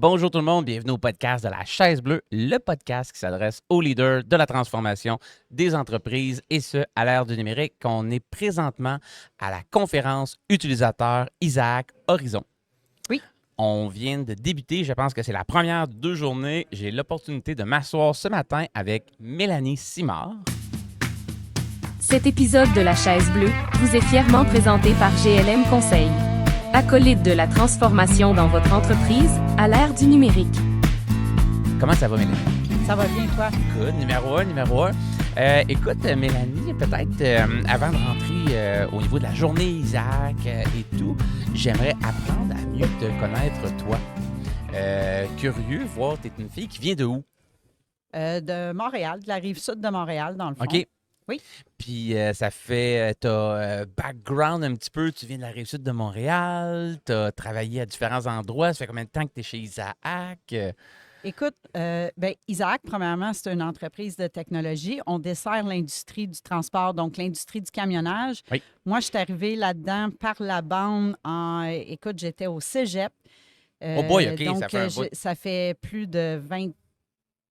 Bonjour tout le monde, bienvenue au podcast de la Chaise Bleue, le podcast qui s'adresse aux leaders de la transformation des entreprises et ce, à l'ère du numérique. On est présentement à la conférence utilisateur Isaac Horizon. Oui. On vient de débuter, je pense que c'est la première de 2 journées. J'ai l'opportunité de m'asseoir ce matin avec Mélanie Simard. Cet épisode de La Chaise Bleue vous est fièrement présenté par GLM Conseil. Acolyte de la transformation dans votre entreprise à l'ère du numérique. Comment ça va, Mélanie? Ça va bien, toi? Good, numéro un. Écoute, Mélanie, peut-être avant de rentrer au niveau de la journée Isaac et tout, j'aimerais apprendre à mieux te connaître, toi. Curieux, voir, t'es une fille qui vient de où? De Montréal, de la rive sud de Montréal, dans le fond. OK. Oui. Puis ça fait, t'as background un petit peu, tu viens de la Rive-Sud de Montréal, t'as travaillé à différents endroits, ça fait combien de temps que t'es chez Isaac? Écoute, Isaac, premièrement, c'est une entreprise de technologie. On dessert l'industrie du transport, donc l'industrie du camionnage. Oui. Moi, je suis arrivée là-dedans par la bande écoute, j'étais au cégep. Oh boy, OK, donc, ça fait un bout. ça fait plus de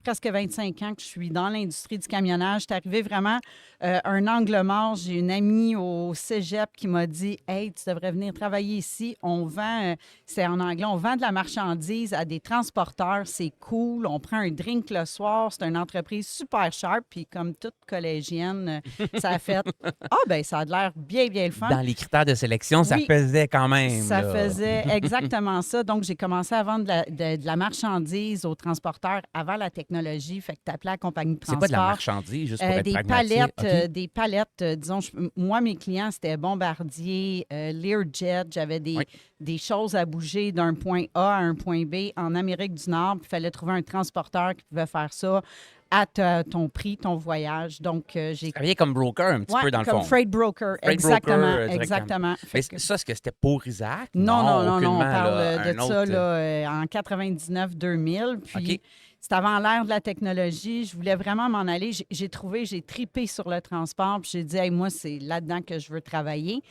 presque 25 ans que je suis dans l'industrie du camionnage. C'est arrivé vraiment un angle mort. J'ai une amie au cégep qui m'a dit « Hey, tu devrais venir travailler ici. On vend, c'est en anglais, on vend de la marchandise à des transporteurs. C'est cool. On prend un drink le soir. C'est une entreprise super sharp. » Puis comme toute collégienne, ça a fait « Ah, ben ça a l'air bien, bien le fun. » Dans les critères de sélection, ça Oui, pesait quand même. Ça là. faisait exactement ça. Donc, j'ai commencé à vendre de la marchandise aux transporteurs avant la technologie. Fait que tu appelais la compagnie de C'est transport. pas de la marchandise, juste pour être Des pragmatique. palettes, OK. des palettes. Disons, moi, mes clients, c'était Bombardier, Learjet. J'avais Oui. des choses à bouger d'un point A à un point B en Amérique du Nord. Puis il fallait trouver un transporteur qui pouvait faire ça à ton prix, ton voyage. Donc, j'ai Travaillé comme broker un petit peu dans le comme fond. freight broker. Freight Exactement, broker, directement. exactement. Mais Fait que- ça, est-ce que c'était pour Isaac? non, on aucunement, parle là, de un ça autre, là, en 99-2000. Puis, OK. c'est avant l'ère de la technologie. Je voulais vraiment m'en aller. J'ai tripé sur le transport. Puis, j'ai dit, hey, moi, c'est là-dedans que je veux travailler.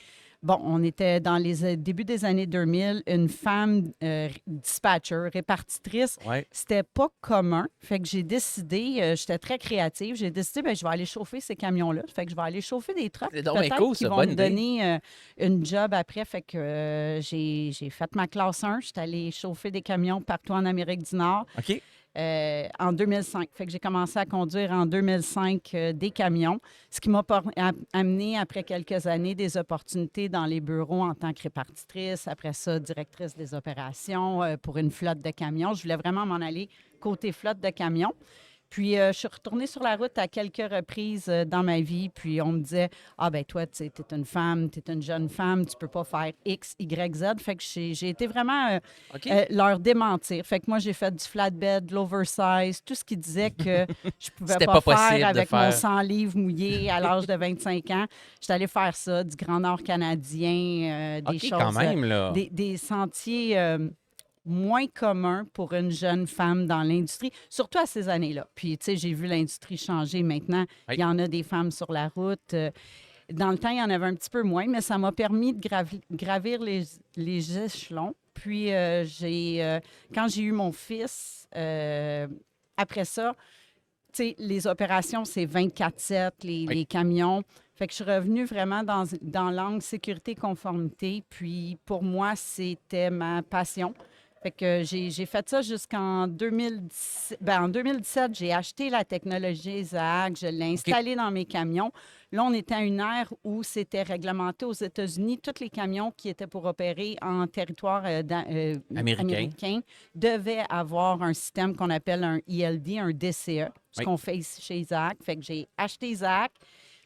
Bon, on était dans les débuts des années 2000, une femme dispatcher, répartitrice. Ouais. C'était pas commun. Fait que j'ai décidé, j'étais très créative, j'ai décidé, je vais aller chauffer ces camions-là. Fait que je vais aller chauffer des trucks. C'est donc bien Peut-être cool, qu'ils ça. vont Bonne me idée. donner une job après. Fait que j'ai fait ma classe 1. J'étais allée chauffer des camions partout en Amérique du Nord. OK. En 2005. Fait que j'ai commencé à conduire en 2005 des camions, ce qui m'a amené, après quelques années, des opportunités dans les bureaux en tant que répartitrice, après ça, directrice des opérations pour une flotte de camions. Je voulais vraiment m'en aller côté flotte de camions. Puis, je suis retournée sur la route à quelques reprises dans ma vie. Puis, on me disait, « Ah, ben toi, tu es une femme, tu es une jeune femme, tu peux pas faire X, Y, Z. » Fait que j'ai été vraiment OK. leur démentir. Fait que moi, j'ai fait du flatbed, de l'oversize, tout ce qui disait que je pouvais C'était pas pas possible faire de avec faire. mon 100 livres mouillé à l'âge de 25 ans. J'étais allée faire ça, du Grand Nord canadien, des OK, choses, quand même, là. des sentiers moins communs pour une jeune femme dans l'industrie, surtout à ces années-là. Puis, tu sais, j'ai vu l'industrie changer maintenant. Oui. Il y en a des femmes sur la route. Dans le temps, il y en avait un petit peu moins, mais ça m'a permis de gravir les échelons. Puis, quand j'ai eu mon fils, après ça, tu sais, les opérations, c'est 24/7, les camions. Fait que je suis revenue vraiment dans l'angle sécurité-conformité. Puis, pour moi, c'était ma passion. Fait que j'ai fait ça jusqu'en 2017. En 2017, j'ai acheté la technologie Isaac, je l'ai installée dans mes camions. Là, on était à une ère où c'était réglementé aux États-Unis. Tous les camions qui étaient pour opérer en territoire américain devaient avoir un système qu'on appelle un ELD, un DCE, ce Oui. qu'on fait ici chez Isaac. Fait que j'ai acheté Isaac.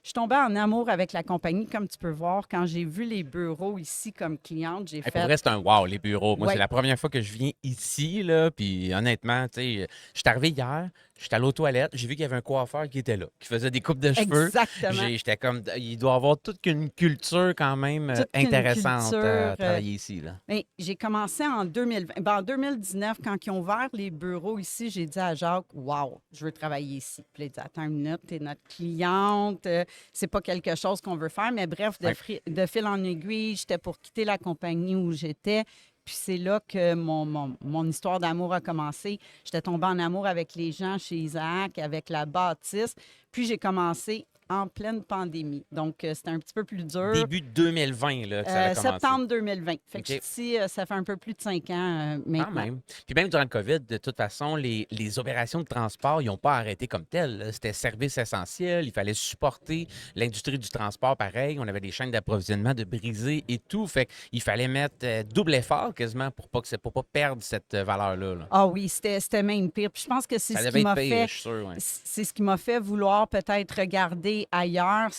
Je suis tombée en amour avec la compagnie, comme tu peux voir. Quand j'ai vu les bureaux ici comme cliente, j'ai Pour fait... vrai, c'est un wow, les bureaux. Moi, Ouais. c'est la première fois que je viens ici, là, puis honnêtement, tu sais, je suis arrivé hier, j'étais allé aux toilettes, j'ai vu qu'il y avait un coiffeur qui était là, qui faisait des coupes de cheveux. Exactement. J'étais comme, il doit avoir toute une culture quand même Toute une intéressante à culture, travailler ici, là. Bien, j'ai commencé en 2020. En 2019, quand ils ont ouvert les bureaux ici, j'ai dit à Jacques, « Wow, je veux travailler ici. » Puis là, il dit, « Attends une minute, tu es notre cliente. C'est pas quelque chose qu'on veut faire. » Mais bref, de fil en aiguille, j'étais pour quitter la compagnie où j'étais. Puis c'est là que mon histoire d'amour a commencé. J'étais tombée en amour avec les gens chez Isaac, avec la bâtisse. Puis j'ai commencé en pleine pandémie. Donc, c'était un petit peu plus dur. Début 2020, là, que ça a commencé. Septembre 2020. Fait que OK. je suis ici, ça fait un peu plus de 5 ans Quand maintenant. même. Puis même durant le COVID, de toute façon, les opérations de transport, ils n'ont pas arrêté comme tel, là. C'était service essentiel. Il fallait supporter l'industrie du transport pareil. On avait des chaînes d'approvisionnement de brisées et tout. Fait qu'il fallait mettre double effort quasiment pour pas perdre cette valeur-là, là. Ah oui, c'était même pire. Puis je pense que c'est Ça ce devait qui être m'a pire, fait. je suis sûr, ouais. C'est ce qui m'a fait vouloir peut-être regarder ailleurs.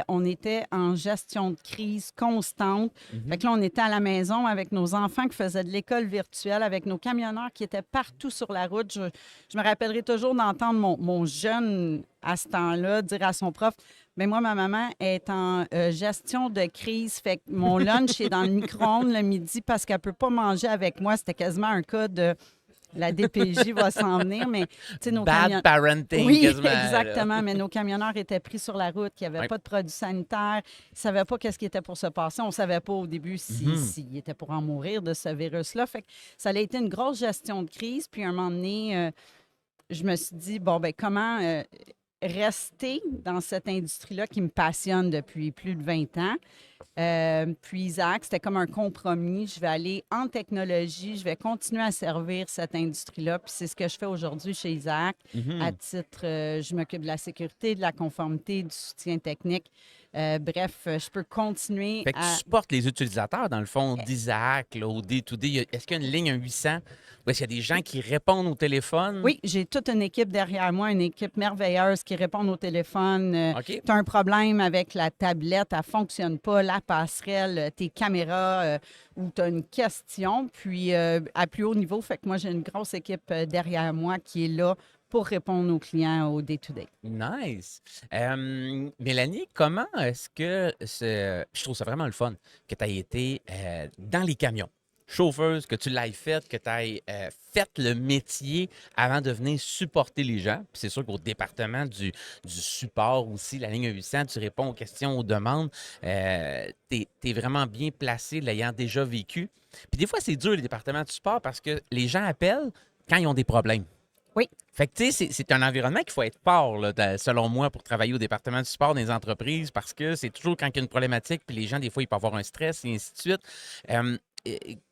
On était en gestion de crise constante. Fait que là, on était à la maison avec nos enfants qui faisaient de l'école virtuelle, avec nos camionneurs qui étaient partout sur la route. Je me rappellerai toujours d'entendre mon jeune à ce temps-là dire à son prof: mais moi, ma maman est en gestion de crise. Fait que mon lunch est dans le micro-ondes le midi parce qu'elle ne peut pas manger avec moi. C'était quasiment un cas de la DPJ va s'en venir, mais tu sais, nos Bad parenting, Oui, quasiment, là. exactement. Mais nos camionneurs étaient pris sur la route, qu'il n'y avait Ouais. pas de produits sanitaires. Ils ne savaient pas qu'est-ce qui était pour se passer. On ne savait pas au début s'ils étaient pour en mourir de ce virus-là. Fait que ça a été une grosse gestion de crise. Puis, à un moment donné, je me suis dit, bon, ben comment rester dans cette industrie-là qui me passionne depuis plus de 20 ans. Puis Isaac, c'était comme un compromis. Je vais aller en technologie, je vais continuer à servir cette industrie-là. Puis c'est ce que je fais aujourd'hui chez Isaac. À titre, je m'occupe de la sécurité, de la conformité, du soutien technique. Bref, je peux continuer Fait que tu à... supportes les utilisateurs, dans le fond, d'Isaac, là, au D2D. Est-ce qu'il y a une ligne, un 800, où est-ce qu'il y a des gens qui répondent au téléphone? Oui, j'ai toute une équipe derrière moi, une équipe merveilleuse qui répond au téléphone. OK. Tu as un problème avec la tablette, elle ne fonctionne pas, la passerelle, tes caméras, ou tu as une question. Puis à plus haut niveau, fait que moi, j'ai une grosse équipe derrière moi qui est là pour répondre aux clients au day-to-day. Nice. Mélanie, comment est-ce que je trouve ça vraiment le fun que tu aies été dans les camions, chauffeuse, que tu l'aies fait, que tu aies fait le métier avant de venir supporter les gens. Puis c'est sûr qu'au département du support aussi, la ligne 800, tu réponds aux questions, aux demandes. Tu es vraiment bien placé, l'ayant déjà vécu. Puis des fois, c'est dur, les départements de support, parce que les gens appellent quand ils ont des problèmes. Oui. Fait que, tu sais, c'est un environnement qu'il faut être fort, là, selon moi, pour travailler au département du support des entreprises, parce que c'est toujours quand il y a une problématique, puis les gens, des fois, ils peuvent avoir un stress, et ainsi de suite.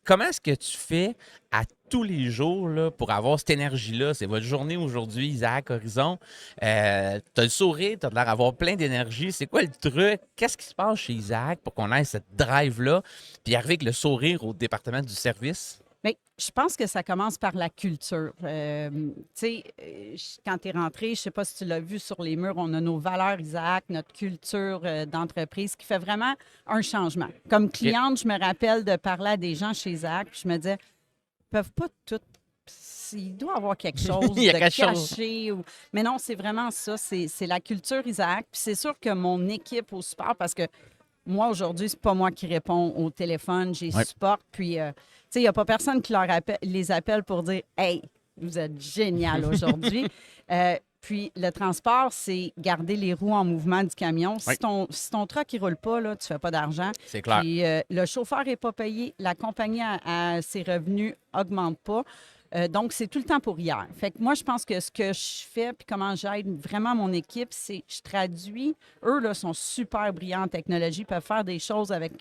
Comment est-ce que tu fais à tous les jours là, pour avoir cette énergie-là? C'est votre journée aujourd'hui, Isaac Horizon. Tu as le sourire, tu as l'air d'avoir plein d'énergie. C'est quoi le truc? Qu'est-ce qui se passe chez Isaac pour qu'on ait cette drive-là, puis arriver avec le sourire au département du service? Bien, je pense que ça commence par la culture. Tu sais, quand tu es rentré, je ne sais pas si tu l'as vu sur les murs, on a nos valeurs, Isaac, notre culture d'entreprise qui fait vraiment un changement. Comme cliente, je me rappelle de parler à des gens chez Isaac, puis je me disais, ils ne peuvent pas tout. Il doit y avoir quelque chose Il y a de quelque chose. caché. Mais non, c'est vraiment ça. C'est la culture Isaac. Puis c'est sûr que mon équipe au support, parce que moi, aujourd'hui, c'est pas moi qui réponds au téléphone, j'ai Ouais. support. Puis, tu sais, il n'y a pas personne qui les appelle pour dire « Hey, vous êtes génial aujourd'hui ». Puis, le transport, c'est garder les roues en mouvement du camion. Oui. Si ton truck ne roule pas, là, tu ne fais pas d'argent. C'est clair. Puis, le chauffeur n'est pas payé, la compagnie, ses revenus n'augmentent pas. Donc, c'est tout le temps pour hier. Fait que moi, je pense que ce que je fais, puis comment j'aide vraiment mon équipe, c'est je traduis. Eux, là, sont super brillants en technologie, peuvent faire des choses avec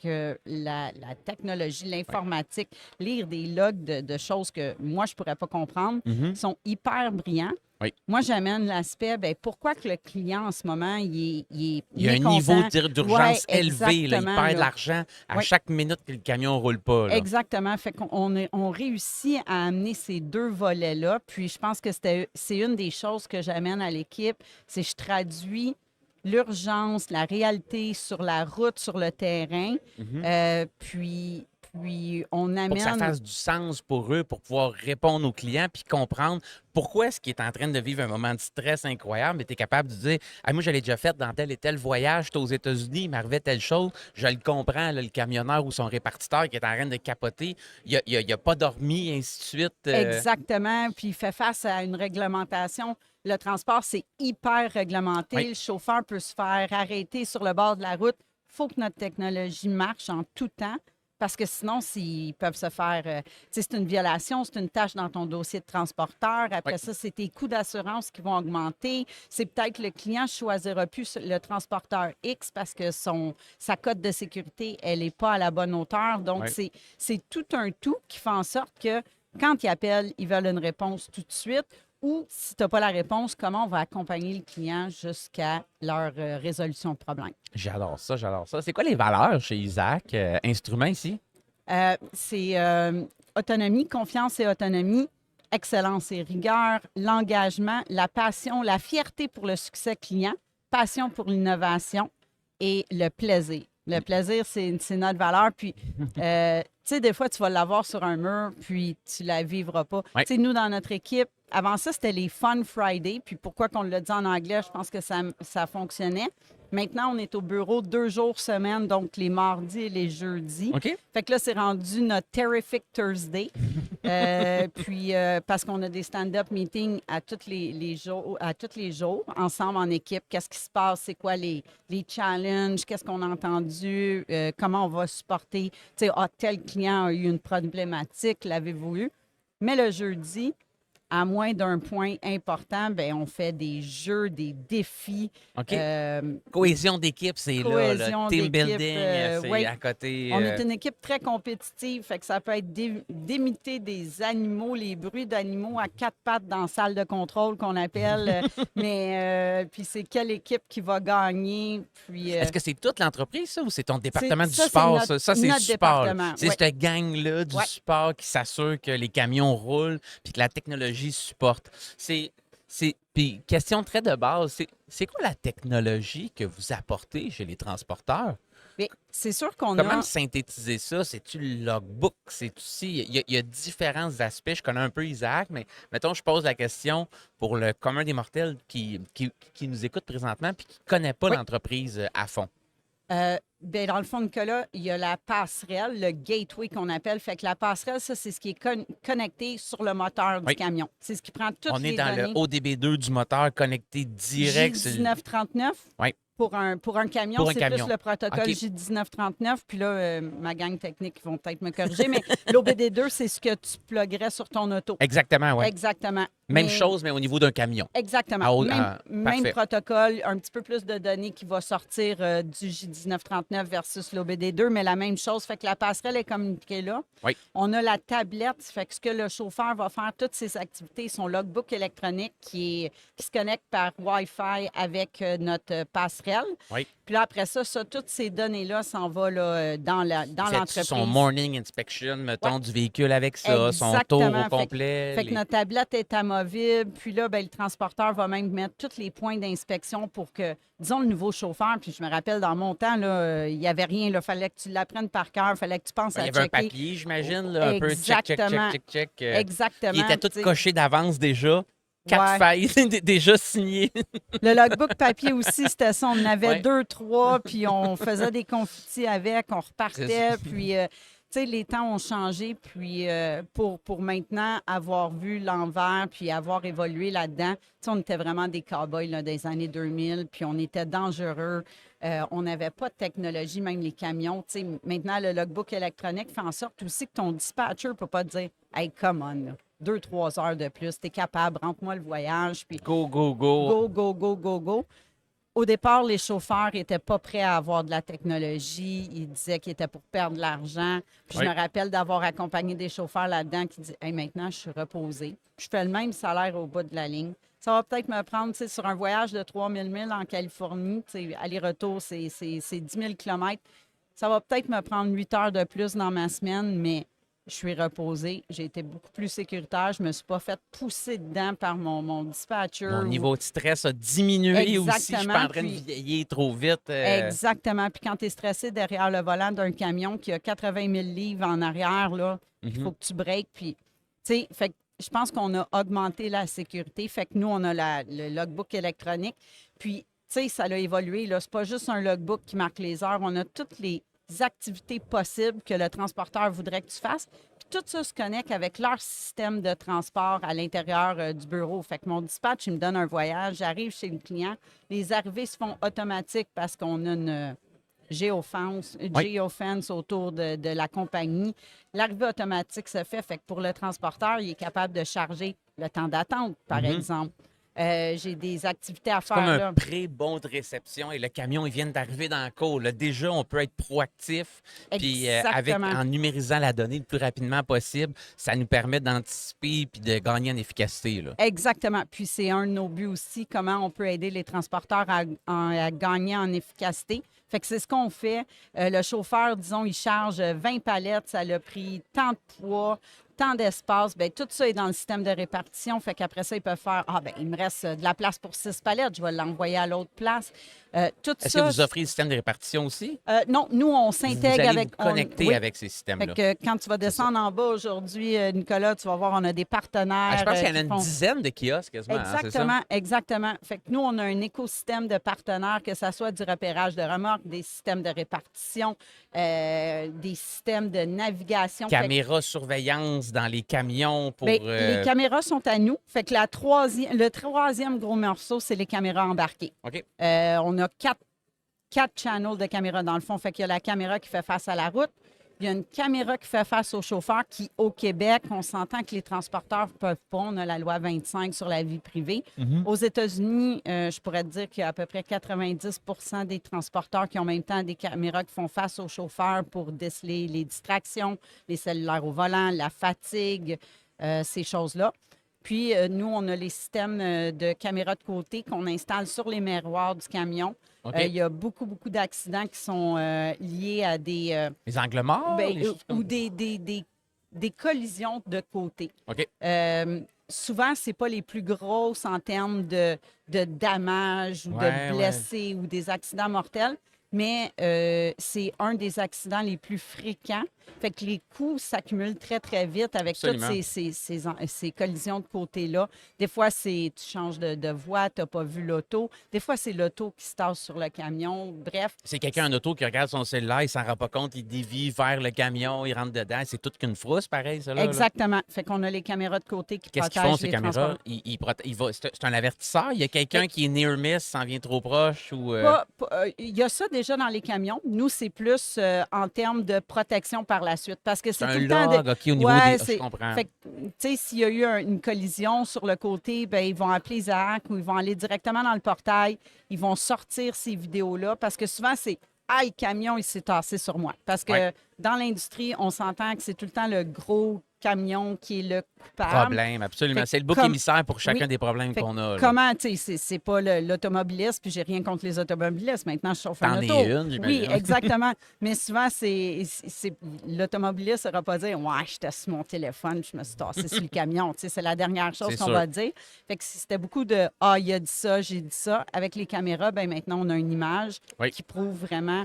la technologie, l'informatique, lire des logs de choses que moi, je ne pourrais pas comprendre. Ils sont hyper brillants. Oui. Moi, j'amène l'aspect, bien, pourquoi que le client, en ce moment, il est Il y a un mécontent? niveau d'urgence Ouais, élevé. Là, il exactement, perd de là. l'argent à Oui. chaque minute que le camion ne roule pas. Là. Exactement. Fait qu'on on réussit à amener ces deux volets-là. Puis je pense que c'est une des choses que j'amène à l'équipe, c'est que je traduis l'urgence, la réalité sur la route, sur le terrain. Puis on Pour que ça amène... fasse du sens pour eux, pour pouvoir répondre aux clients puis comprendre pourquoi est-ce qu'il est en train de vivre un moment de stress incroyable, mais tu es capable de dire « moi, je l'ai déjà fait dans tel et tel voyage, j'étais aux États-Unis, il m'arrivait telle chose, je le comprends, là, le camionneur ou son répartiteur qui est en train de capoter, il a pas dormi, ainsi de suite. Exactement. Puis il fait face à une réglementation. Le transport, c'est hyper réglementé. Oui. Le chauffeur peut se faire arrêter sur le bord de la route. Il faut que notre technologie marche en tout temps Parce que sinon, s'ils peuvent se faire... tu sais, c'est une violation, c'est une tâche dans ton dossier de transporteur. Après Oui. ça, c'est tes coûts d'assurance qui vont augmenter. C'est peut-être le client ne choisira plus le transporteur X parce que sa cote de sécurité, elle n'est pas à la bonne hauteur. Donc, Oui. c'est tout un tout qui fait en sorte que quand ils appellent, ils veulent une réponse tout de suite. Ou si tu n'as pas la réponse, comment on va accompagner le client jusqu'à leur résolution de problème. J'adore ça, j'adore ça. C'est quoi les valeurs chez Isaac? Instrument ici? C'est autonomie, confiance et autonomie, excellence et rigueur, l'engagement, la passion, la fierté pour le succès client, passion pour l'innovation et le plaisir. Le plaisir, c'est notre valeur. Puis, tu sais, des fois, tu vas l'avoir sur un mur, puis tu la vivras pas. Ouais. Tu sais, nous, dans notre équipe, avant ça, c'était les Fun Friday. Puis pourquoi qu'on l'a dit en anglais, je pense que ça fonctionnait. Maintenant, on est au bureau 2 jours semaine, donc les mardis et les jeudis. OK. Fait que là, c'est rendu notre Terrific Thursday. Puis, parce qu'on a des stand-up meetings à tous les jours, ensemble en équipe. Qu'est-ce qui se passe? C'est quoi les challenges? Qu'est-ce qu'on a entendu? Comment on va supporter? Tu sais, tel client a eu une problématique, l'avez-vous eu? Mais le jeudi, à moins d'un point important, bien, on fait des jeux, des défis. OK. Cohésion d'équipe, c'est là. Cohésion Team d'équipe, building, c'est oui. à côté. On est une équipe très compétitive, fait que ça peut être d'imiter des animaux, les bruits d'animaux à 4 pattes dans la salle de contrôle qu'on appelle. Mais puis c'est quelle équipe qui va gagner. Puis, Est-ce que c'est toute l'entreprise, ça, ou c'est ton département du ça, c'est support? notre- Ça, c'est le notre support. département, C'est ouais. cette gang-là du Ouais. support qui s'assure que les camions roulent puis que la technologie supporte. Puis, question très de base, c'est quoi la technologie que vous apportez chez les transporteurs? mais c'est sûr qu'on Comment a... synthétiser ça? C'est-tu le logbook? Il y a différents aspects. Je connais un peu Isaac, mais mettons, je pose la question pour le commun des mortels qui nous écoute présentement puis qui ne connaît pas Oui. l'entreprise à fond. Ben, dans le fond, Nicolas, il y a la passerelle, le gateway qu'on appelle. Fait que la passerelle, ça, c'est ce qui est connecté sur le moteur du Oui. camion. C'est ce qui prend toutes On les est dans données. le ODB2 du moteur connecté direct. J1939. Oui. Pour un camion, Pour un c'est camion. plus le protocole OK. J1939. Puis là, ma gang technique vont peut-être me corriger, mais l'OBD2, c'est ce que tu pluguerais sur ton auto. Exactement, oui. Exactement. Même Mais- chose, mais au niveau d'un camion. Exactement. Ah, oh, Même parfait. protocole, un petit peu plus de données qui va sortir du J1939 versus l'OBD2, mais la même chose. Fait que la passerelle est communiquée là. Oui. On a la tablette, fait que ce que le chauffeur va faire, toutes ses activités, son logbook électronique qui se connecte par Wi-Fi avec notre passerelle. Oui. Puis là, après ça, toutes ces données-là s'en vont là, dans Fait l'entreprise. son morning inspection, mettons, Ouais. du véhicule avec ça, son tour Exactement. au Fait complet. Fait que notre tablette est amovible. Puis là, ben, le transporteur va même mettre tous les points d'inspection pour que, disons, le nouveau chauffeur, puis je me rappelle, dans mon temps, là, il n'y avait rien. Il fallait que tu l'apprennes par cœur. Il fallait que tu penses Il y à avait un checker. papier, j'imagine, là, un peu check, Exactement. check. Exactement. Il était tout tu sais. coché d'avance déjà. 4 Ouais. failles déjà signées. Le logbook papier aussi, c'était ça. On en avait Ouais. 2, 3, puis on faisait des confettis avec, on C'est repartait. ça. Puis, tu sais, les temps ont changé. Puis, pour maintenant avoir vu l'envers, puis avoir évolué là-dedans, tu sais, on était vraiment des cow-boys là, des années 2000, puis on était dangereux. On n'avait pas de technologie, même les camions. Tu sais, maintenant, le logbook électronique fait en sorte aussi que ton dispatcher ne peut pas te dire « Hey, come on, là. 2-3 heures de plus, tu es capable, rentre-moi le voyage. » Puis Go. go. Au départ, les chauffeurs n'étaient pas prêts à avoir de la technologie. Ils disaient qu'ils étaient pour perdre de l'argent. Puis Oui. je me rappelle d'avoir accompagné des chauffeurs là-dedans qui disaient « Hey, maintenant, je suis reposé. Je fais le même salaire au bout de la ligne. Ça va peut-être me prendre, tu sais, sur un voyage de 3000 milles en Californie, tu sais, aller-retour, c'est 10 000 kilomètres. Ça va peut-être me prendre 8 heures de plus dans ma semaine, mais je suis reposée. J'ai été beaucoup plus sécuritaire. Je ne me suis pas fait pousser dedans par mon dispatcher. Mon ou- niveau de stress a diminué aussi. Je suis pas en Exactement, train de puis- vieillir trop vite. Exactement. Puis quand tu es stressé derrière le volant d'un camion qui a 80 000 livres en arrière, là, il faut que tu breaks. Puis, tu sais, fait que je pense qu'on a augmenté la sécurité. Fait que nous, on a le logbook électronique. Puis, tu sais, ça a évolué. Ce n'est pas juste un logbook qui marque les heures. On a toutes les activités possibles que le transporteur voudrait que tu fasses. Puis tout ça se connecte avec leur système de transport à l'intérieur du bureau. Fait que mon dispatch, il me donne un voyage. J'arrive chez le client. Les arrivées se font automatiques parce qu'on a géofence autour de la compagnie. L'arrivée automatique se fait que pour le transporteur, il est capable de charger le temps d'attente, par exemple. J'ai des activités à faire Comme un là. pré-bon de réception et le camion, ils viennent d'arriver dans le cours. Là, déjà, on peut être proactif. Puis Exactement. en numérisant la donnée le plus rapidement possible, ça nous permet d'anticiper puis de gagner en efficacité. Là. Exactement. Puis c'est un de nos buts aussi, comment on peut aider les transporteurs à gagner en efficacité. Fait que c'est ce qu'on fait. Le chauffeur, disons, il charge 20 palettes, ça l'a pris tant de poids, tant d'espace. Bien, tout ça est dans le système de répartition. Fait qu'après ça, ils peuvent faire il me reste de la place pour 6 palettes, je vais l'envoyer à l'autre place. Tout Est-ce ça. que vous offrez le système de répartition aussi? Non, nous, on Vous s'intègre allez avec. vous connecter Oui. avec ces systèmes-là. Fait que quand tu vas descendre en bas aujourd'hui, Nicolas, tu vas voir, on a des partenaires. Je pense qu'il y en a qui une font- dizaine de kiosques quasiment. Hein, c'est ça? Exactement, exactement. Fait que nous, on a un écosystème de partenaires, que ce soit du repérage de remorques, des systèmes de répartition, des systèmes de navigation. Fait que, Caméra surveillance dans les camions pour... les caméras sont à nous. Fait que le troisième gros morceau, c'est les caméras embarquées. OK. On a quatre channels de caméras dans le fond. Fait qu'il y a la caméra qui fait face à la route. Il y a une caméra qui fait face au chauffeur qui, au Québec, on s'entend que les transporteurs ne peuvent pas. On a la loi 25 sur la vie privée. Aux États-Unis, je pourrais te dire qu'il y a à peu près 90 des transporteurs qui ont en même temps des caméras qui font face aux chauffeurs pour déceler les distractions, les cellulaires au volant, la fatigue, ces choses-là. Puis, nous, on a les systèmes de caméras de côté qu'on installe sur les miroirs du camion. OK. Il y a beaucoup, beaucoup d'accidents qui sont liés à des... Les angles morts? les choses ou comme- des collisions de côté. OK. Souvent, ce n'est pas les plus grosses en termes de dommages ou Ouais, de blessés ou des accidents mortels, mais c'est un des accidents les plus fréquents. Fait que les coûts s'accumulent très, très vite avec Absolument. toutes ces collisions de côté-là. Des fois, tu changes de voie, tu n'as pas vu l'auto. Des fois, c'est l'auto qui se tasse sur le camion. Bref, C'est quelqu'un en auto qui regarde son cellulaire, il s'en rend pas compte, il dévie vers le camion, il rentre dedans. C'est toute qu'une frousse, pareil, ça, là. exactement. Fait qu'on a les caméras de côté qui Qu'est-ce qu'ils protègent font, ces les caméras? transports. C'est un avertisseur? Il y a quelqu'un qui est near miss, s'en vient trop proche? Ou Il y a ça déjà dans les camions. Nous, c'est plus en termes de protection par la suite. Parce que c'est un tout le temps... log, OK, au niveau Ouais, des... Je comprends. Fait que, tu sais, s'il y a eu une collision sur le côté, ben ils vont appeler Isaac ou ils vont aller directement dans le portail. Ils vont sortir ces vidéos-là parce que souvent, c'est « Ah, le camion, il s'est tassé sur moi ». Parce que Ouais. dans l'industrie, on s'entend que c'est tout le temps le gros camion qui est le coupable. Problème, absolument. Fait C'est le bouc comme- émissaire pour chacun Oui. des problèmes Fait qu'on a. là. comment, tu sais, c'est pas l'automobiliste, puis j'ai rien contre les automobilistes. Maintenant, je chauffe un T'en auto. es une, j'imagine. Oui, exactement. Mais souvent, l'automobiliste ne va pas dire « Ouais, j'étais sur mon téléphone, je me suis tassé sur le camion. » Tu sais, c'est la dernière chose C'est qu'on sûr. va dire. Fait que si c'était beaucoup de « Ah, il a dit ça, j'ai dit ça », avec les caméras, ben maintenant, on a une image Oui. qui prouve vraiment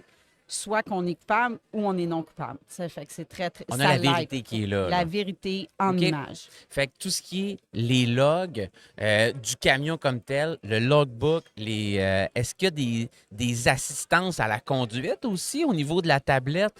soit qu'on est coupable ou on est non coupable. Ça fait que c'est très, très... On ça a la l'aide. vérité qui est là. La là. vérité en OK. image. Fait que tout ce qui est les logs du camion comme tel, le logbook, est-ce qu'il y a des assistances à la conduite aussi au niveau de la tablette?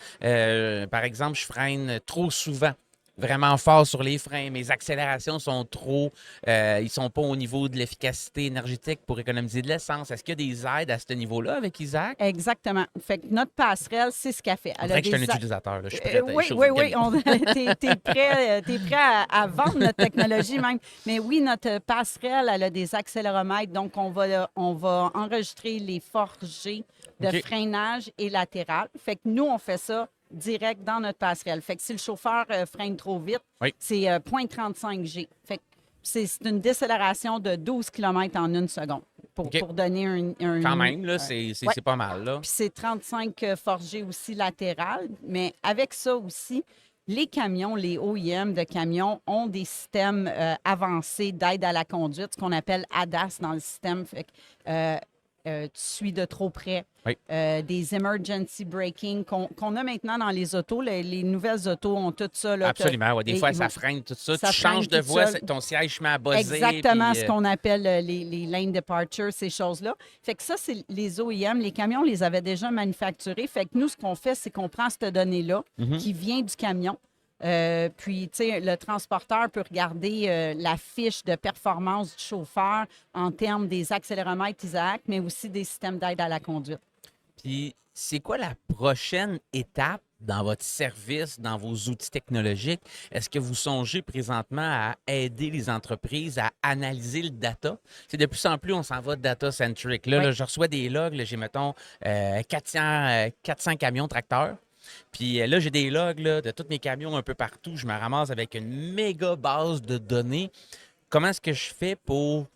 Par exemple, je freine trop souvent, vraiment fort sur les freins. Mes accélérations sont trop... ils sont pas au niveau de l'efficacité énergétique pour économiser de l'essence. Est-ce qu'il y a des aides à ce niveau-là avec Isaac? Exactement. Fait que notre passerelle, c'est ce qu'elle fait. On Elle dirait a que je suis des un a- utilisateur. Là. Je suis prêt à Oui, chauffer oui, le oui. camion. T'es prêt à vendre notre technologie même. Mais oui, notre passerelle, elle a des accéléromètres. Donc, on va enregistrer les forgés de OK. freinage et latéral. Fait que nous, on fait ça direct dans notre passerelle. Fait que si le chauffeur freine trop vite, Oui. c'est 0,35 G. Fait que c'est une décélération de 12 km en une seconde OK. pour donner un... Quand même, là, c'est Ouais. pas mal. Là. Puis c'est 35 forgés aussi latéral. Mais avec ça aussi, les camions, les OEM de camions ont des systèmes avancés d'aide à la conduite, ce qu'on appelle ADAS dans le système. Fait que, tu suis de trop près. Oui. Des emergency braking qu'on a maintenant dans les autos. Les nouvelles autos ont tout ça. Là, Absolument. Ouais. Des et fois, ils ça vont- freine tout ça. ça Tu changes freine de tout voie, seul. ton siège se met à buzzer. Exactement puis, ce qu'on appelle les lane departure, ces choses-là. Fait que ça, c'est les OEM. Les camions, on les avait déjà manufacturés. Fait que nous, ce qu'on fait, c'est qu'on prend cette donnée-là qui vient du camion. Puis, tu sais, le transporteur peut regarder la fiche de performance du chauffeur en termes des accéléromètres Isaac, mais aussi des systèmes d'aide à la conduite. Puis, c'est quoi la prochaine étape dans votre service, dans vos outils technologiques? Est-ce que vous songez présentement à aider les entreprises à analyser le data? C'est de plus en plus, on s'en va data-centric. Là, Oui. là, je reçois des logs, là, j'ai, mettons, 400 camions tracteurs. Puis là, j'ai des logs là, de tous mes camions un peu partout. Je me ramasse avec une méga base de données. Comment est-ce que je fais pour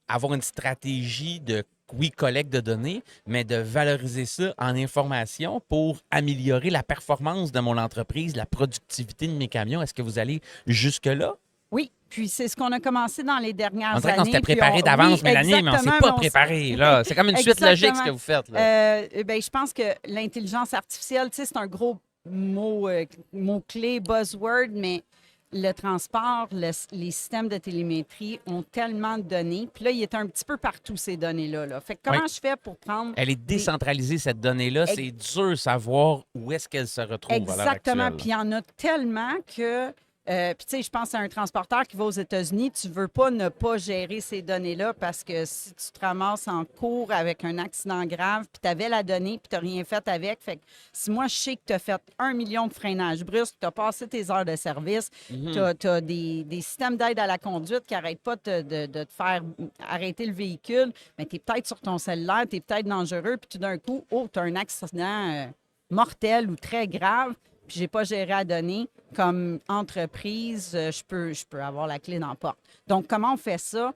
avoir une stratégie de, oui, collecte de données, mais de valoriser ça en information pour améliorer la performance de mon entreprise, la productivité de mes camions? Est-ce que vous allez jusque-là? Oui, puis c'est ce qu'on a commencé dans les dernières années. On dirait qu'on s'était puis préparé d'avance, oui, Mélanie, mais on ne s'est pas exactement, préparé. Là. C'est comme une suite logique ce que vous faites. Là. Ben, je pense que l'intelligence artificielle, tu sais, c'est un gros mot-clé, buzzword, mais le transport, les systèmes de télémétrie ont tellement de données. Puis là, il est un petit peu partout, ces données-là. Là. Fait que comment Oui. je fais pour prendre... Elle est décentralisée, cette donnée-là. C'est dur de savoir où est-ce qu'elle se retrouve à l'heure Exactement. actuelle. Puis il y en a tellement que... puis, tu sais, je pense à un transporteur qui va aux États-Unis. Tu veux pas ne pas gérer ces données-là parce que si tu te ramasses en cours avec un accident grave, puis tu avais la donnée, puis tu n'as rien fait avec. Fait que si moi, je sais que tu as fait 1 million de freinages brusques, tu as passé tes heures de service, tu as des systèmes d'aide à la conduite qui n'arrêtent pas de te faire arrêter le véhicule, mais tu es peut-être sur ton cellulaire, tu es peut-être dangereux, puis tout d'un coup, tu as un accident mortel ou très grave. Puis j'ai pas géré à donner. Comme entreprise, je peux avoir la clé dans la porte. Donc, comment on fait ça?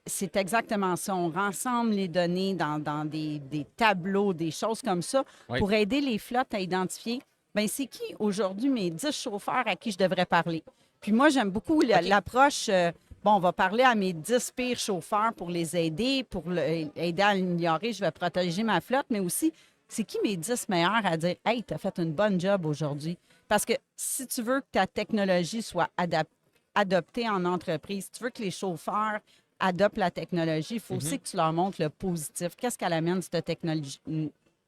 C'est exactement ça. On rassemble les données dans des tableaux, des choses comme ça, Oui. pour aider les flottes à identifier, bien, c'est qui aujourd'hui mes 10 chauffeurs à qui je devrais parler. Puis moi, j'aime beaucoup l'approche, bon, on va parler à mes 10 pires chauffeurs pour les aider, aider à améliorer, je vais protéger ma flotte, mais aussi, c'est qui mes 10 meilleurs à dire « Hey, tu as fait une bonne job aujourd'hui ». Parce que si tu veux que ta technologie soit adoptée en entreprise, si tu veux que les chauffeurs adoptent la technologie, il faut aussi que tu leur montres le positif. Qu'est-ce qu'elle amène, cette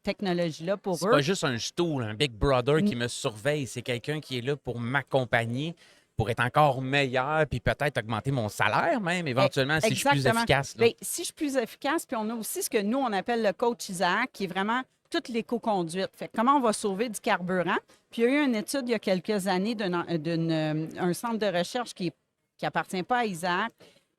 technologie-là pour C'est eux? pas juste un stool, un Big Brother qui me surveille. C'est quelqu'un qui est là pour m'accompagner, pour être encore meilleur, puis peut-être augmenter mon salaire même, éventuellement, si je suis plus Exactement. efficace. Là. Bien, si je suis plus efficace, puis on a aussi ce que nous, on appelle le coach Isaac, qui est vraiment toute l'éco-conduite. Fait que comment on va sauver du carburant? Puis il y a eu une étude il y a quelques années d'un centre de recherche qui appartient pas à Isaac,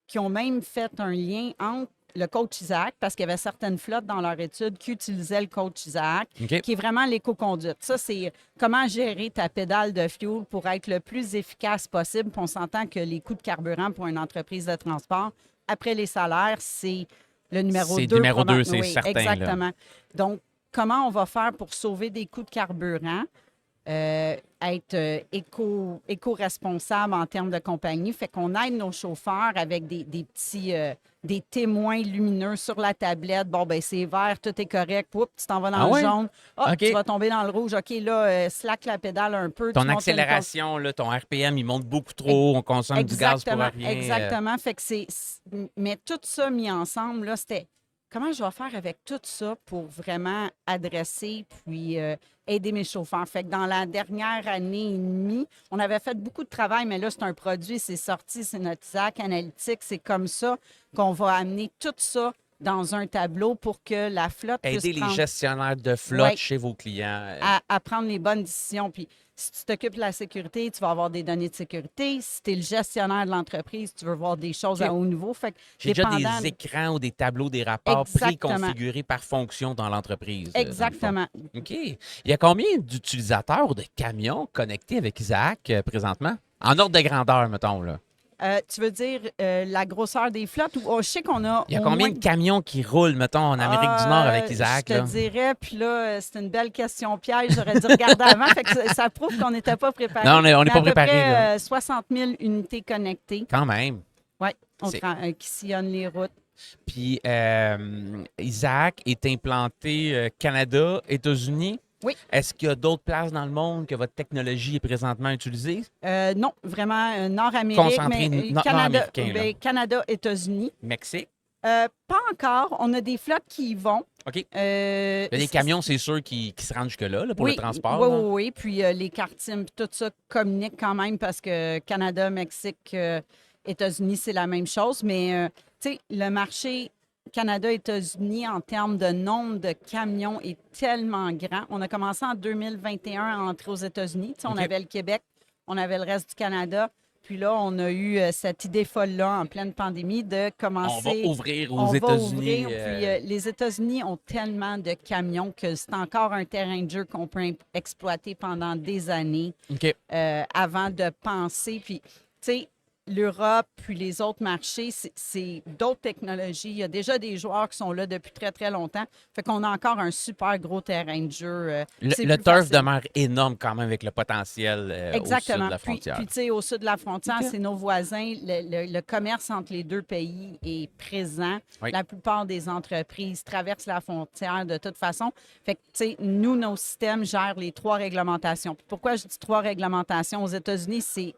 qui ont même fait un lien entre le coach Isaac, parce qu'il y avait certaines flottes dans leur étude qui utilisaient le coach Isaac, OK. qui est vraiment l'éco-conduite. Ça, c'est comment gérer ta pédale de fuel pour être le plus efficace possible. Puis on s'entend que les coûts de carburant pour une entreprise de transport, après les salaires, c'est le numéro 2. C'est numéro 2, c'est oui, certain. exactement. Là. Donc, comment on va faire pour sauver des coûts de carburant? Être éco-responsable en termes de compagnie. Fait qu'on aide nos chauffeurs avec des petits des témoins lumineux sur la tablette. Bon, ben c'est vert, tout est correct. Oups, tu t'en vas dans le jaune. OK. Tu vas tomber dans le rouge. OK, là, slack la pédale un peu. Ton accélération, là, ton RPM, il monte beaucoup trop. On consomme du gaz pour rien. Exactement. Fait que mais tout ça mis ensemble, là, c'était comment je vais faire avec tout ça pour vraiment adresser puis aider mes chauffeurs. Fait que dans la dernière année et demie, on avait fait beaucoup de travail, mais là, c'est un produit, c'est sorti, c'est notre Isaac Analytics. C'est comme ça qu'on va amener tout ça dans un tableau pour que la flotte puisse aider les gestionnaires de flotte Ouais. chez vos clients. à prendre les bonnes décisions. Puis si tu t'occupes de la sécurité, tu vas avoir des données de sécurité. Si tu es le gestionnaire de l'entreprise, tu veux voir des choses à haut niveau. Fait que J'ai déjà dépendant- des écrans ou des tableaux, des rapports Exactement. préconfigurés par fonction dans l'entreprise. dans le fond. Exactement. OK. Il y a combien d'utilisateurs ou de camions connectés avec Isaac présentement? En ordre de grandeur, mettons. Là. Tu veux dire la grosseur des flottes? Ou je sais qu'on a. Il y a au combien moins- de camions qui roulent, mettons, en Amérique du Nord avec Isaac? Je là? te dirais, puis là, c'est une belle question piège. J'aurais dû regarder avant. Fait que ça prouve qu'on n'était pas préparé. Non, on n'est Mais pas à peu préparé. près, là. 60 000 unités connectées. Quand même. Oui, C'est- qui sillonnent les routes. Puis Isaac est implanté Canada, États-Unis. Oui. Est-ce qu'il y a d'autres places dans le monde que votre technologie est présentement utilisée? Non, vraiment Nord-Amérique. Concentré mais Canada, nord-américain, là. Canada, États-Unis. Mexique? Pas encore. On a des flottes qui y vont. OK. Il Il y a des camions, c'est sûr, qui se rendent jusque-là là, pour oui, le transport. Oui, là. oui, oui. Puis les Cartim, tout ça communique quand même parce que Canada, Mexique, États-Unis, c'est la même chose. Mais, tu sais, le marché Canada-États-Unis, en termes de nombre de camions, est tellement grand. On a commencé en 2021 à entrer aux États-Unis. Tu sais, on OK. avait le Québec, on avait le reste du Canada. Puis là, on a eu cette idée folle-là en pleine pandémie de On va commencer. ouvrir aux On va États-Unis. ouvrir. Puis les États-Unis ont tellement de camions que c'est encore un terrain de jeu qu'on peut exploiter pendant des années OK. avant de penser. Puis, tu sais, l'Europe, puis les autres marchés, c'est d'autres technologies. Il y a déjà des joueurs qui sont là depuis très, très longtemps. Fait qu'on a encore un super gros terrain de jeu. C'est Le plus turf facile. demeure énorme quand même avec le potentiel au sud Exactement. de la Puis, frontière. tu sais, au sud de la frontière, OK. c'est nos voisins. Le commerce entre les deux pays est présent. Oui. La plupart des entreprises traversent la frontière de toute façon. Fait que, tu sais, nous, nos systèmes gèrent les 3 réglementations. Puis pourquoi je dis 3 réglementations? Aux États-Unis, c'est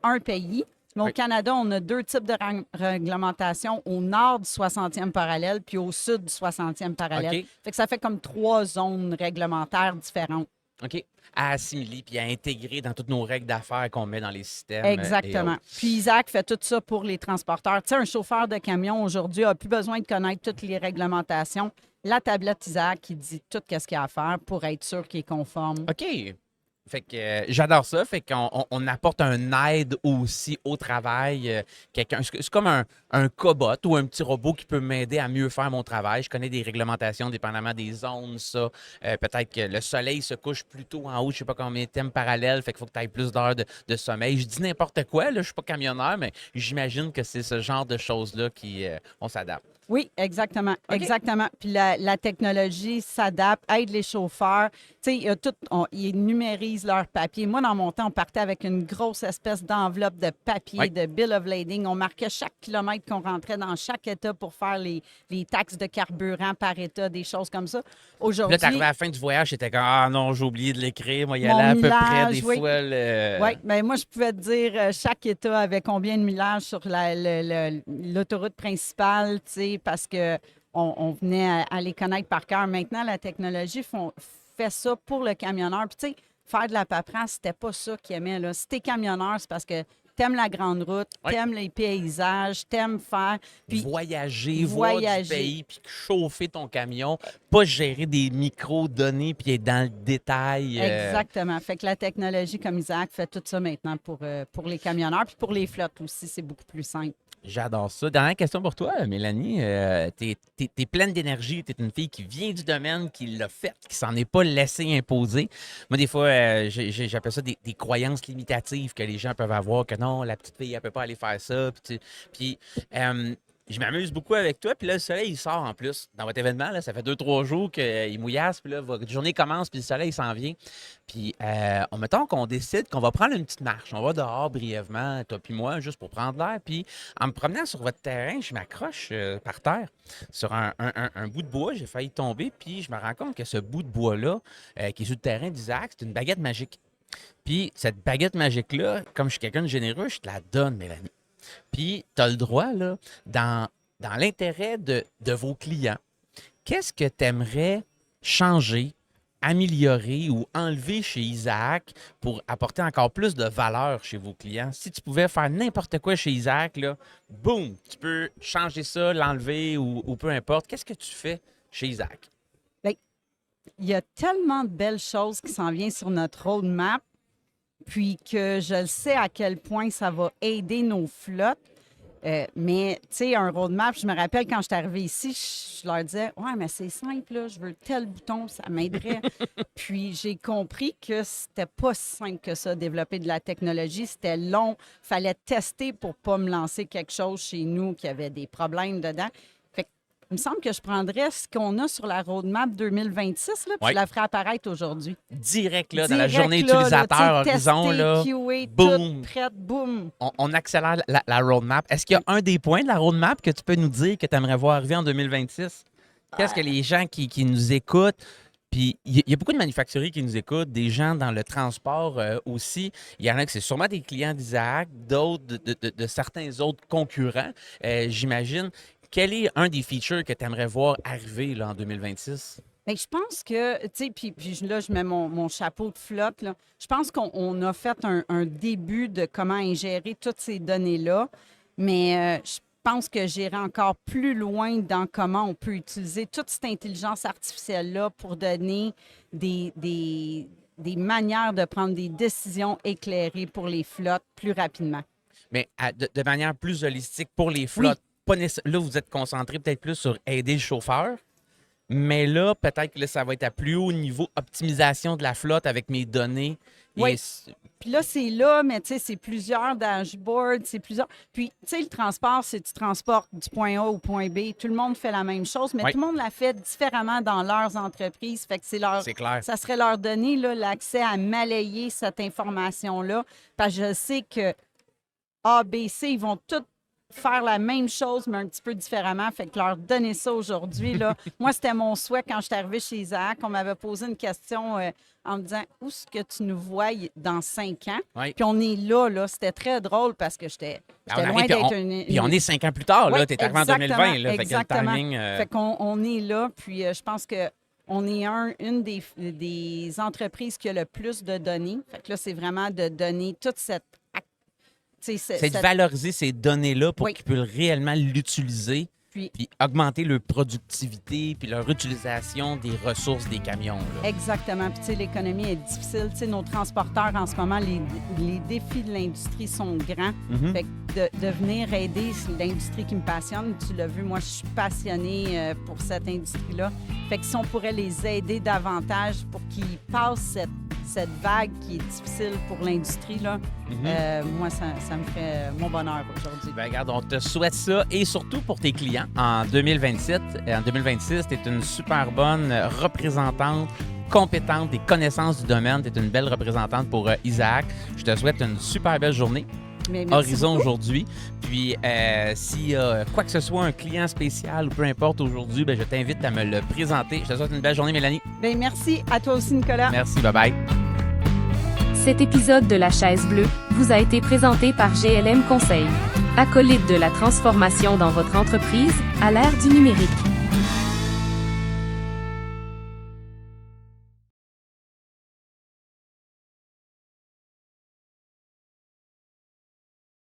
un pays. Mais Oui. au Canada, on a 2 types de réglementation au nord du 60e parallèle puis au sud du 60e parallèle. OK. Fait que ça fait comme 3 zones réglementaires différentes. OK. À assimiler puis à intégrer dans toutes nos règles d'affaires qu'on met dans les systèmes. Exactement. Et autres. Puis Isaac fait tout ça pour les transporteurs. Tu sais, un chauffeur de camion aujourd'hui n'a plus besoin de connaître toutes les réglementations. La tablette Isaac qui dit tout ce qu'il y a à faire pour être sûr qu'il est conforme. OK. Fait que j'adore ça. Fait qu'on apporte un aide aussi au travail. Quelqu'un, c'est comme un cobot ou un petit robot qui peut m'aider à mieux faire mon travail. Je connais des réglementations dépendamment des zones, ça. Peut-être que le soleil se couche plus tôt en haut, je sais pas combien de thèmes parallèles, fait qu'il faut que tu aies plus d'heures de sommeil. Je dis n'importe quoi, là, je suis pas camionneur, mais j'imagine que c'est ce genre de choses-là qui on s'adapte. Oui, exactement. OK. Exactement. Puis la technologie s'adapte, aide les chauffeurs. Tu sais, il y a tout, ils numérisent leurs papiers. Moi, dans mon temps, on partait avec une grosse espèce d'enveloppe de papier, Oui. de bill of lading. On marquait chaque kilomètre qu'on rentrait dans chaque État pour faire les taxes de carburant par État, des choses comme ça. Puis Aujourd'hui, là, t'arrivais à la fin du voyage, j'étais comme ah non, j'ai oublié de l'écrire. Moi, il y Mon allait à peu près millage, des oui. fois. oui, mais moi, je pouvais te dire chaque État avait combien de millage sur l'autoroute principale, tu sais, parce que on venait à les connaître par cœur. Maintenant, la technologie fait ça pour le camionneur. Puis, tu sais, faire de la paperasse, c'était pas ça qu'ils aimaient, là. Si t'es camionneur, c'est parce que t'aimes la grande route, Oui. t'aimes les paysages, t'aimes faire. Puis, voyager, voir du voyager. pays, puis chauffer ton camion, pas gérer des micro-données, puis être dans le détail. exactement. Fait que la technologie comme Isaac fait tout ça maintenant pour les camionneurs. Puis pour les flottes aussi, c'est beaucoup plus simple. J'adore ça. Dernière question pour toi, Mélanie. T'es pleine d'énergie. T'es une fille qui vient du domaine, qui l'a fait, qui s'en est pas laissé imposer. Moi, des fois, j'appelle ça des croyances limitatives que les gens peuvent avoir, que non, la petite fille, elle peut pas aller faire ça. Puis, je m'amuse beaucoup avec toi. Puis là, le soleil, il sort en plus. Dans votre événement, là, ça fait 2-3 jours qu'il mouillasse. Puis là, votre journée commence, puis le soleil s'en vient. Puis, mettons qu'on décide qu'on va prendre une petite marche. On va dehors brièvement, toi puis moi, juste pour prendre l'air. Puis, en me promenant sur votre terrain, je m'accroche par terre sur un bout de bois. J'ai failli tomber. Puis, je me rends compte que ce bout de bois-là, qui est sur le terrain d'Isaac, c'est une baguette magique. Puis, cette baguette magique-là, comme je suis quelqu'un de généreux, je te la donne, Mélanie. Puis, tu as le droit, là, dans l'intérêt de vos clients, qu'est-ce que tu aimerais changer, améliorer ou enlever chez Isaac pour apporter encore plus de valeur chez vos clients? Si tu pouvais faire n'importe quoi chez Isaac, là, boum, tu peux changer ça, l'enlever ou peu importe. Qu'est-ce que tu fais chez Isaac? Il y a tellement de belles choses qui s'en viennent sur notre roadmap, puis que je le sais à quel point ça va aider nos flottes. Mais, tu sais, un roadmap, je me rappelle quand je suis arrivée ici, je leur disais, ouais, mais c'est simple, là, je veux tel bouton, ça m'aiderait. Puis j'ai compris que c'était pas si simple que ça, développer de la technologie. C'était long, fallait tester pour pas me lancer quelque chose chez nous qui avait des problèmes dedans. Fait que, il me semble que je prendrais ce qu'on a sur la roadmap 2026, là, puis Ouais. je la ferai apparaître aujourd'hui. Direct, là, dans la Direct, journée là, utilisateur, là, tu sais, horizon, testé, là, QA, boum. toute prête, boum. on accélère la roadmap. Est-ce qu'il y a un des points de la roadmap que tu peux nous dire que tu aimerais voir arriver en 2026? Qu'est-ce que les gens qui nous écoutent, puis il y a beaucoup de manufacturiers qui nous écoutent, des gens dans le transport aussi. Il y en a que c'est sûrement des clients d'Isaac, d'autres de certains autres concurrents, j'imagine. Quel est un des features que tu aimerais voir arriver là, en 2026? Bien, je pense que, tu sais, puis là, je mets mon chapeau de flotte, là. Je pense qu'on a fait un début de comment ingérer toutes ces données-là, mais pense que j'irai encore plus loin dans comment on peut utiliser toute cette intelligence artificielle-là pour donner des manières de prendre des décisions éclairées pour les flottes plus rapidement. Mais de manière plus holistique, pour les flottes, là, vous êtes concentré peut-être plus sur aider le chauffeur, mais là, peut-être que là, ça va être à plus haut niveau, optimisation de la flotte avec mes données. Oui. Et Puis là, c'est là, mais tu sais, c'est plusieurs dashboards, c'est plusieurs... Puis, tu sais, le transport, c'est tu transportes du point A au point B. Tout le monde fait la même chose, mais Oui. tout le monde la fait différemment dans leurs entreprises. Fait que c'est clair. ça serait leur donner là, l'accès à malayer cette information-là. Parce que je sais que A, B, C, ils vont tous faire la même chose, mais un petit peu différemment. Fait que leur donner ça aujourd'hui, là. Moi, c'était mon souhait quand je suis arrivée chez Isaac. On m'avait posé une question en me disant « Où est-ce que tu nous vois dans 5 ans? Oui. Puis on est là. C'était très drôle parce que j'étais loin d'être une... Puis on est 5 ans plus tard, là. Oui, T'es arrivé en 2020, là. Fait que le timing... Fait qu'on est là, puis je pense que on est une des entreprises qui a le plus de données. Fait que là, c'est vraiment de donner toute cette... C'est de valoriser ces données-là pour qu'ils puissent réellement l'utiliser, puis augmenter leur productivité, puis leur utilisation des ressources des camions. Là. Exactement. Puis, tu sais, l'économie est difficile. Tu sais, nos transporteurs, en ce moment, les défis de l'industrie sont grands. Mm-hmm. Fait que de venir aider, c'est l'industrie qui me passionne. Tu l'as vu, moi, je suis passionnée pour cette industrie-là. Fait que si on pourrait les aider davantage pour qu'ils passent cette vague qui est difficile pour l'industrie, là, moi, ça me ferait mon bonheur aujourd'hui. Ben, regarde, on te souhaite ça, et surtout pour tes clients. En 2027 et en 2026, tu es une super bonne représentante, compétente, des connaissances du domaine. Tu es une belle représentante pour Isaac. Je te souhaite une super belle journée. Horizon beaucoup. Aujourd'hui. Puis, s'il y a quoi que ce soit, un client spécial ou peu importe aujourd'hui, ben, je t'invite à me le présenter. Je te souhaite une belle journée, Mélanie. Bien, merci à toi aussi, Nicolas. Merci, bye-bye. Cet épisode de La Chaise Bleue vous a été présenté par GLM Conseil. Acolyte de la transformation dans votre entreprise à l'ère du numérique.